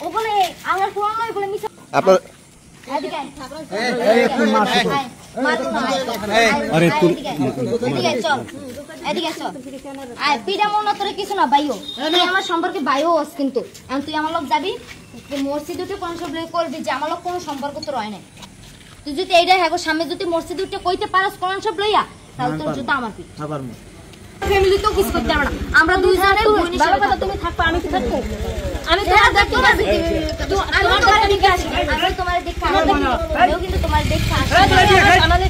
ওখানে আমার ফোন নয় বলে মিছা আপনার কিছু না ভাইও তুই আমার সম্পর্কে ভাইও আস কিন্তু তুই আমার লোক যাবি মসজিদ উঠে কোন সব করবি যে আমার লোক কোনো সম্পর্ক তো রয় নাই তুই যদি এইটা হ্যাঁ সামনে যদি মসজিদ উঠে কইতে পারস কোন সব লইয়া তাহলে তোর জুতা আমার পিঠ ফ্যামিলি তো কিছু করতে পারবে না আমরা দুইজনে ভালো কথা তুমি থাকবা আমি তো থাকবো আমি তো আর দেখতে পাচ্ছি তো আমি তোমার দিকে আসি আমি তোমার দেখতে আমিও কিন্তু তোমার দেখতে আসি আমাদের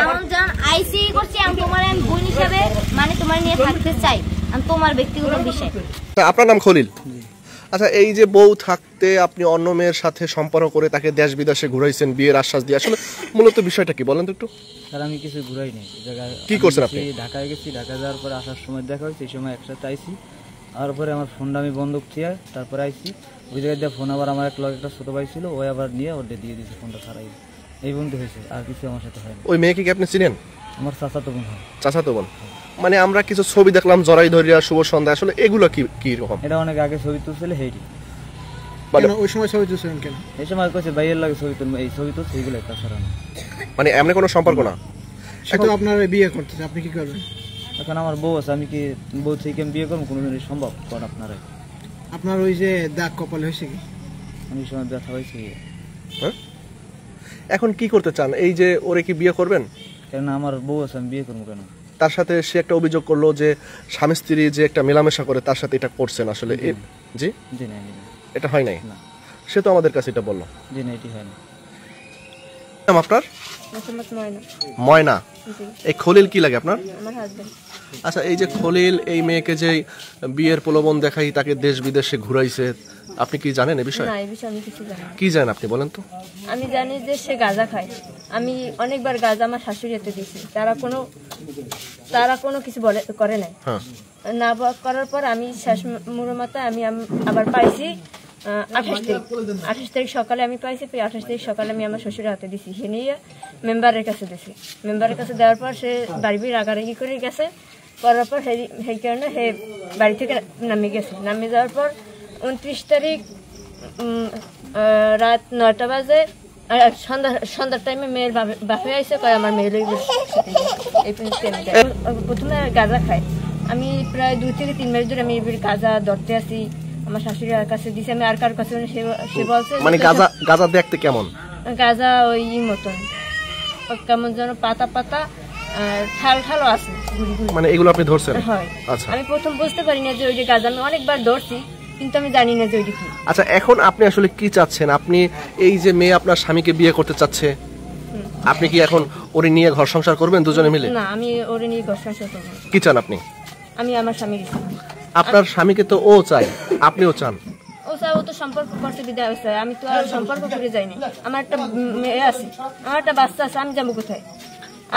এমন জান আইসি করছি আমি তোমার আমি বোন হিসেবে মানে তোমার নিয়ে থাকতে চাই আমি তোমার ব্যক্তিগত বিষয় আপনার নাম খলিল আচ্ছা এই যে বউ থাকতে আপনি অন্য মেয়ের সাথে সম্পর্ক করে তাকে দেশ বিদেশে ঘুরাইছেন বিয়ের আশ্বাস দিয়ে আসলে মূলত বিষয়টা কি বলেন তো একটু স্যার আমি কিছু ঘুরাই নাই কি করছেন আপনি ঢাকায় গেছি ঢাকা যাওয়ার পরে আসার সময় দেখা হয়েছে সেই সময় একসাথে আইসি আর পরে আমার ফোনটা আমি বন্ধক দিয়ে তারপরে আইসি ওই জায়গায় দিয়ে ফোন আবার আমার একটা ছোট ভাই ছিল ওই আবার নিয়ে ওটা দিয়ে দিয়েছে ফোনটা ছাড়াই এই বন্ধু হয়েছে আর কিছু আমার সাথে হয়নি ওই মেয়েকে কি আপনি চিনেন আমার চাচাতো বোন হয় চাচাতো বোন মানে আমরা কিছু ছবি দেখলাম জরাই ধরিয়া শুভ সন্ধ্যা আসলে এগুলো কি কি রকম এটা অনেক আগে ছবি তুলছিল হেইটি ওই সময় ছবি তুলছিলেন কেন এই সময় কইছে ভাইয়ের লাগে ছবি তুলবো এই ছবি তো সেইগুলো তাছাড়া না মানে এমনি কোনো সম্পর্ক না সে তো আপনার বিয়ে করতেছে আপনি কি করবেন এখন আমার বউ আছে আমি কি বউ থেকে বিয়ে করবো কোনোদিনই সম্ভব কর আপনারা আপনার ওই যে দাগ কপাল হয়েছে কি আমি সময় ব্যথা হয়েছে হ্যাঁ এখন কি করতে চান এই যে ওরে কি বিয়ে করবেন কেন আমার বউ আছে আমি বিয়ে করবো কেন তার সাথে সে একটা অভিযোগ করলো যে স্বামী স্ত্রী যে একটা মেলামেশা করে তার সাথে এটা করছেন আসলে জি জি না এটা হয় নাই সে তো আমাদের কাছে এটা বললো জি না এটি হয় না আপনার ময়না এই খলিল কি লাগে আপনার আচ্ছা এই যে খলিল এই মেয়েকে যে বিয়ের প্রলোভন দেখাই তাকে দেশ বিদেশে ঘুরাইছে আপনি কি জানেন এই বিষয়ে না এই বিষয়ে আমি কিছু জানি না কি জানেন আপনি বলেন তো আমি জানি যে সে গাঁজা খায় আমি অনেকবার গাঁজা আমার শাশুড়িতে দিয়েছি তারা কোনো কিছু করে নাই না করার পর আমি শেষ মুহূর্তে আমি আবার পাইছি 28 তারিখ সকালে আমি পাইছি 28 তারিখ সকালে আমি আমার শ্বশুরের হাতে দিছি সে নিয়ে মেম্বারের কাছে দিছি মেম্বারের কাছে দেওয়ার পর সে বাড়ি রাগারাগি করে গেছে করার পর সেই কারণে সে বাড়ি থেকে নামে গেছে নামে যাওয়ার পর 29 তারিখ রাত 9টা বাজে সন্ধ্যার টাইমে মেয়ের বাপে আইসে কয় আমার মেয়ে এই প্রথমে গাঁজা খায় আমি প্রায় 2 থেকে 3 মাস ধরে আমি গাঁজা ধরতে আসি আমার শাশুড়ির কাছে দিছি আমি আর কার কাছে সে বলছে মানে গাঁজা দেখতে কেমন গাঁজা ওই মতন কেমন যেন পাতা পাতা ঠাল ঠালও আছে মানে এগুলো আপনি ধরছেন হয় আচ্ছা আমি প্রথম বুঝতে পারি না যে ওই যে গাঁজা আমি অনেকবার ধরছি কিন্তু আমি জানি না যে ওইটা কি আচ্ছা এখন আপনি আসলে কি চাচ্ছেন আপনি এই যে মেয়ে আপনার স্বামীকে বিয়ে করতে চাচ্ছে আপনি কি এখন ওরে নিয়ে ঘর সংসার করবেন দুজনে মিলে না আমি ওরে নিয়ে ঘর সংসার করব কি চান আপনি আমি আমার স্বামীর আপনার স্বামীকে তো ও চাই আপনিও চান ও চাই ও তো সম্পর্ক করতে বিদায় হয়েছে আমি তো আর সম্পর্ক করে যাইনি আমার একটা মেয়ে আছে আমার একটা বাচ্চা আছে আমি যাবো কোথায়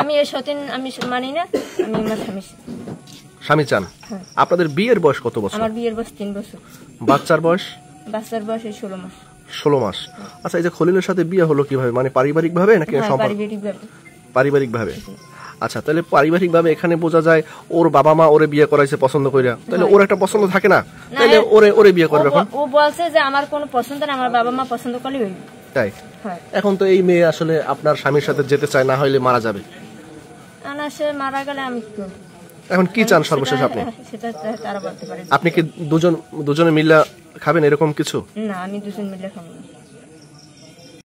আমি এই সতীন আমি মানি না আমি আমার স্বামী চান আপনাদের বিয়ের বয়স কত বছর আমার বিয়ের বয়স 3 বছর বাচ্চার বয়স 16 মাস 16 মাস আচ্ছা এই যে খলিলের সাথে বিয়ে হলো কিভাবে মানে পারিবারিক ভাবে নাকি সম্পর্ক পারিবারিক ভাবে আচ্ছা তাহলে পারিবারিক ভাবে এখানে বোঝা যায় ওর বাবা মা ওরে বিয়ে করাইছে পছন্দ কইরা তাহলে ওর একটা পছন্দ থাকে না তাহলে ওরে বিয়ে করবে এখন ও বলছে যে আমার কোনো পছন্দ না আমার বাবা মা পছন্দ করলে হইবে তাই এখন তো এই মেয়ে আসলে আপনার স্বামীর সাথে যেতে চায় না হইলে মারা যাবে না সে মারা গেলে আমি এখন কি চান সর্বশেষ আপনি সেটা তারা বলতে পারে আপনি কি দুজনে মিলে খাবেন এরকম কিছু না আমি দুজন মিলে খাবো না